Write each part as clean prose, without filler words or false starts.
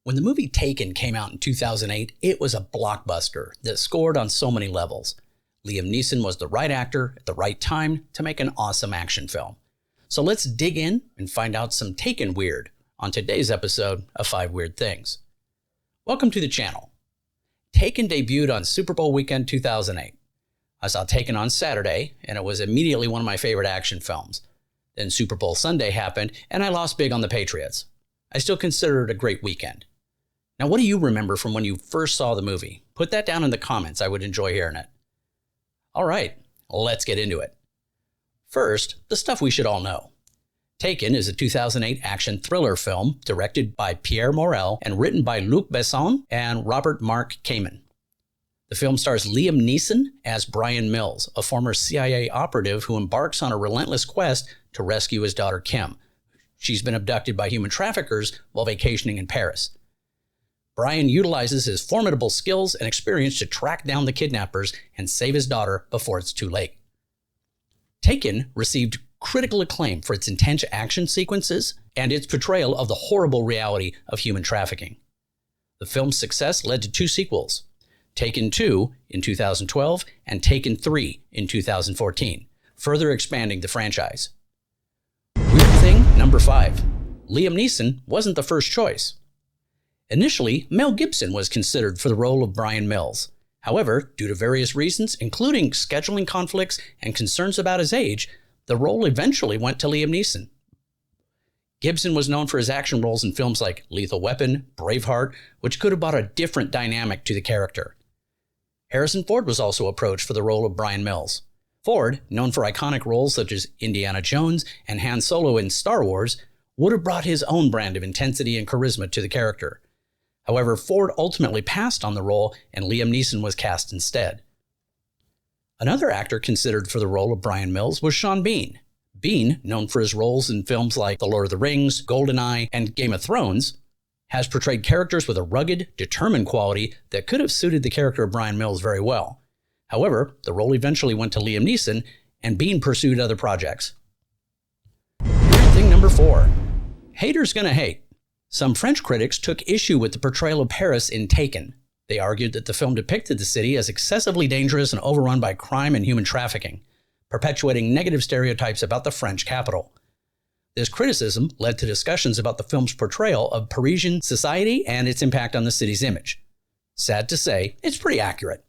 When the movie Taken came out in 2008, it was a blockbuster that scored on so many levels. Liam Neeson was the right actor at the right time to make an awesome action film. So let's dig in and find out some Taken weird on today's episode of 5 Weird Things. Welcome to the channel. Taken debuted on Super Bowl weekend 2008. I saw Taken on Saturday, and it was immediately one of my favorite action films. Then Super Bowl Sunday happened, and I lost big on the Patriots. I still consider it a great weekend. Now, what do you remember from when you first saw the movie? Put that down in the comments. I would enjoy hearing it. All right, let's get into it. First, the stuff we should all know. Taken is a 2008 action thriller film directed by Pierre Morel and written by Luc Besson and Robert Mark Kamen. The film stars Liam Neeson as Brian Mills, a former CIA operative who embarks on a relentless quest to rescue his daughter Kim. She's been abducted by human traffickers while vacationing in Paris. Brian utilizes his formidable skills and experience to track down the kidnappers and save his daughter before it's too late. Taken received critical acclaim for its intense action sequences and its portrayal of the horrible reality of human trafficking. The film's success led to 2 sequels, Taken 2 in 2012 and Taken 3 in 2014, further expanding the franchise. Weird thing number 5. Liam Neeson wasn't the first choice. Initially, Mel Gibson was considered for the role of Brian Mills. However, due to various reasons, including scheduling conflicts and concerns about his age, the role eventually went to Liam Neeson. Gibson was known for his action roles in films like Lethal Weapon, Braveheart, which could have brought a different dynamic to the character. Harrison Ford was also approached for the role of Brian Mills. Ford, known for iconic roles such as Indiana Jones and Han Solo in Star Wars, would have brought his own brand of intensity and charisma to the character. However, Ford ultimately passed on the role and Liam Neeson was cast instead. Another actor considered for the role of Brian Mills was Sean Bean. Bean, known for his roles in films like The Lord of the Rings, GoldenEye, and Game of Thrones, has portrayed characters with a rugged, determined quality that could have suited the character of Brian Mills very well. However, the role eventually went to Liam Neeson, and Bean pursued other projects. Weird thing number 4. Haters gonna hate. Some French critics took issue with the portrayal of Paris in Taken. They argued that the film depicted the city as excessively dangerous and overrun by crime and human trafficking, perpetuating negative stereotypes about the French capital. This criticism led to discussions about the film's portrayal of Parisian society and its impact on the city's image. Sad to say, it's pretty accurate.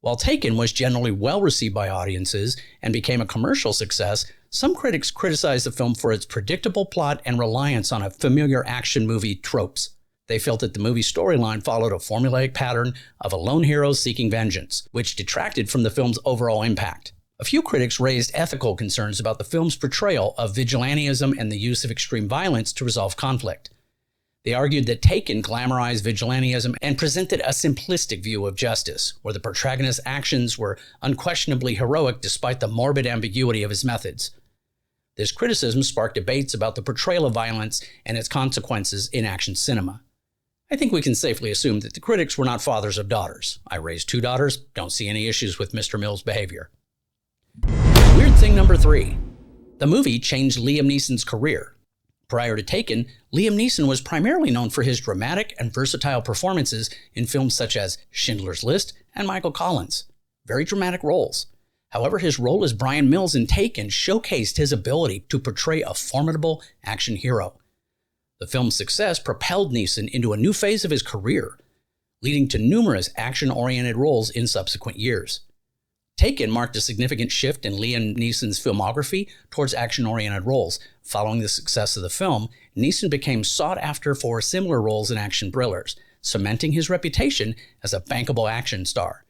While Taken was generally well received by audiences and became a commercial success, some critics criticized the film for its predictable plot and reliance on a familiar action movie tropes. They felt that the movie's storyline followed a formulaic pattern of a lone hero seeking vengeance, which detracted from the film's overall impact. A few critics raised ethical concerns about the film's portrayal of vigilantism and the use of extreme violence to resolve conflict. They argued that Taken glamorized vigilantism and presented a simplistic view of justice, where the protagonist's actions were unquestionably heroic despite the morbid ambiguity of his methods. This criticism sparked debates about the portrayal of violence and its consequences in action cinema. I think we can safely assume that the critics were not fathers of daughters. I raised 2 daughters, don't see any issues with Mr. Mills' behavior. Weird thing number 3. The movie changed Liam Neeson's career. Prior to Taken, Liam Neeson was primarily known for his dramatic and versatile performances in films such as Schindler's List and Michael Collins. Very dramatic roles. However, his role as Brian Mills in Taken showcased his ability to portray a formidable action hero. The film's success propelled Neeson into a new phase of his career, leading to numerous action-oriented roles in subsequent years. Taken marked a significant shift in Liam Neeson's filmography towards action-oriented roles. Following the success of the film, Neeson became sought after for similar roles in action thrillers, cementing his reputation as a bankable action star.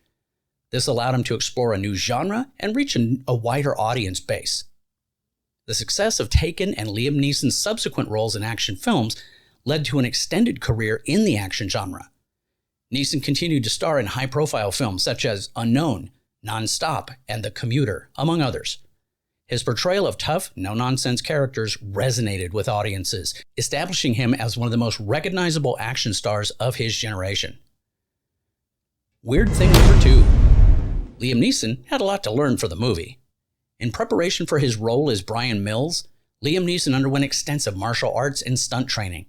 This allowed him to explore a new genre and reach a wider audience base. The success of Taken and Liam Neeson's subsequent roles in action films led to an extended career in the action genre. Neeson continued to star in high-profile films such as Unknown, Non-Stop, and The Commuter, among others. His portrayal of tough, no-nonsense characters resonated with audiences, establishing him as one of the most recognizable action stars of his generation. Weird thing number 2. Liam Neeson had a lot to learn for the movie. In preparation for his role as Brian Mills, Liam Neeson underwent extensive martial arts and stunt training.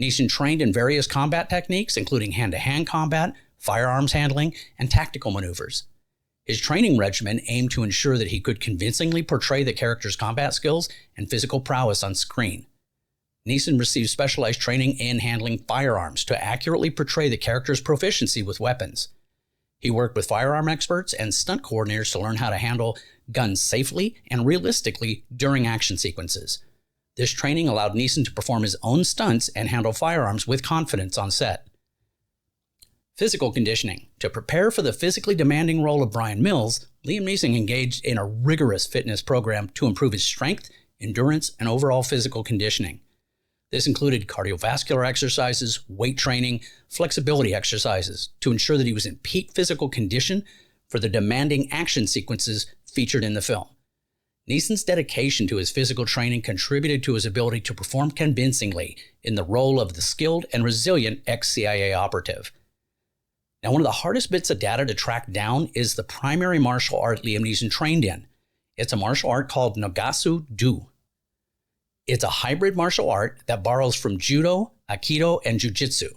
Neeson trained in various combat techniques, including hand-to-hand combat, firearms handling, and tactical maneuvers. His training regimen aimed to ensure that he could convincingly portray the character's combat skills and physical prowess on screen. Neeson received specialized training in handling firearms to accurately portray the character's proficiency with weapons. He worked with firearm experts and stunt coordinators to learn how to handle guns safely and realistically during action sequences. This training allowed Neeson to perform his own stunts and handle firearms with confidence on set. Physical conditioning. To prepare for the physically demanding role of Bryan Mills, Liam Neeson engaged in a rigorous fitness program to improve his strength, endurance, and overall physical conditioning. This included cardiovascular exercises, weight training, flexibility exercises to ensure that he was in peak physical condition for the demanding action sequences featured in the film. Neeson's dedication to his physical training contributed to his ability to perform convincingly in the role of the skilled and resilient ex-CIA operative. Now, one of the hardest bits of data to track down is the primary martial art Liam Neeson trained in. It's a martial art called Nogasu-do. It's a hybrid martial art that borrows from judo, aikido, and jiu-jitsu.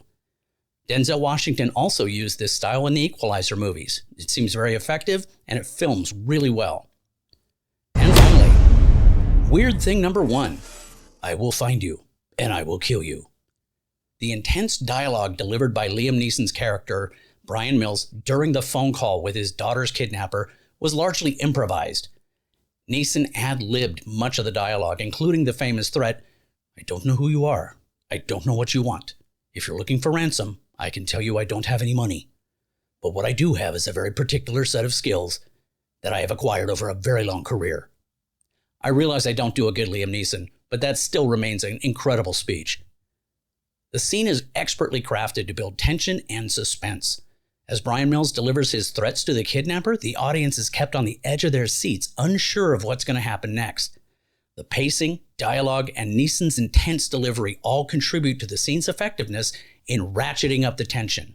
Denzel Washington also used this style in the Equalizer movies. It seems very effective, and it films really well. And finally, weird thing number 1. I will find you, and I will kill you. The intense dialogue delivered by Liam Neeson's character, Bryan Mills, during the phone call with his daughter's kidnapper was largely improvised. Neeson ad-libbed much of the dialogue, including the famous threat, "I don't know who you are. I don't know what you want. If you're looking for ransom, I can tell you I don't have any money. But what I do have is a very particular set of skills that I have acquired over a very long career." I realize I don't do a good Liam Neeson, but that still remains an incredible speech. The scene is expertly crafted to build tension and suspense. As Bryan Mills delivers his threats to the kidnapper, the audience is kept on the edge of their seats, unsure of what's going to happen next. The pacing, dialogue, and Neeson's intense delivery all contribute to the scene's effectiveness in ratcheting up the tension.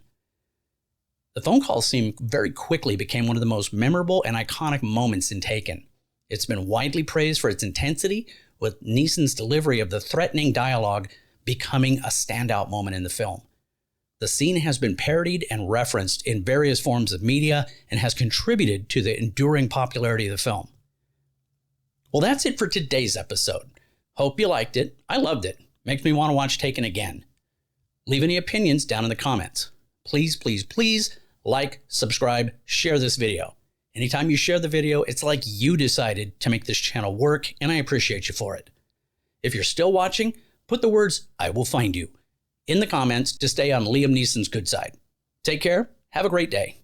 The phone call scene very quickly became one of the most memorable and iconic moments in Taken. It's been widely praised for its intensity, with Neeson's delivery of the threatening dialogue becoming a standout moment in the film. The scene has been parodied and referenced in various forms of media and has contributed to the enduring popularity of the film. Well, that's it for today's episode. Hope you liked it. I loved it. Makes me want to watch Taken again. Leave any opinions down in the comments. Please, please, please like, subscribe, share this video. Anytime you share the video, it's like you decided to make this channel work, and I appreciate you for it. If you're still watching, put the words, "I will find you," in the comments to stay on Liam Neeson's good side. Take care. Have a great day.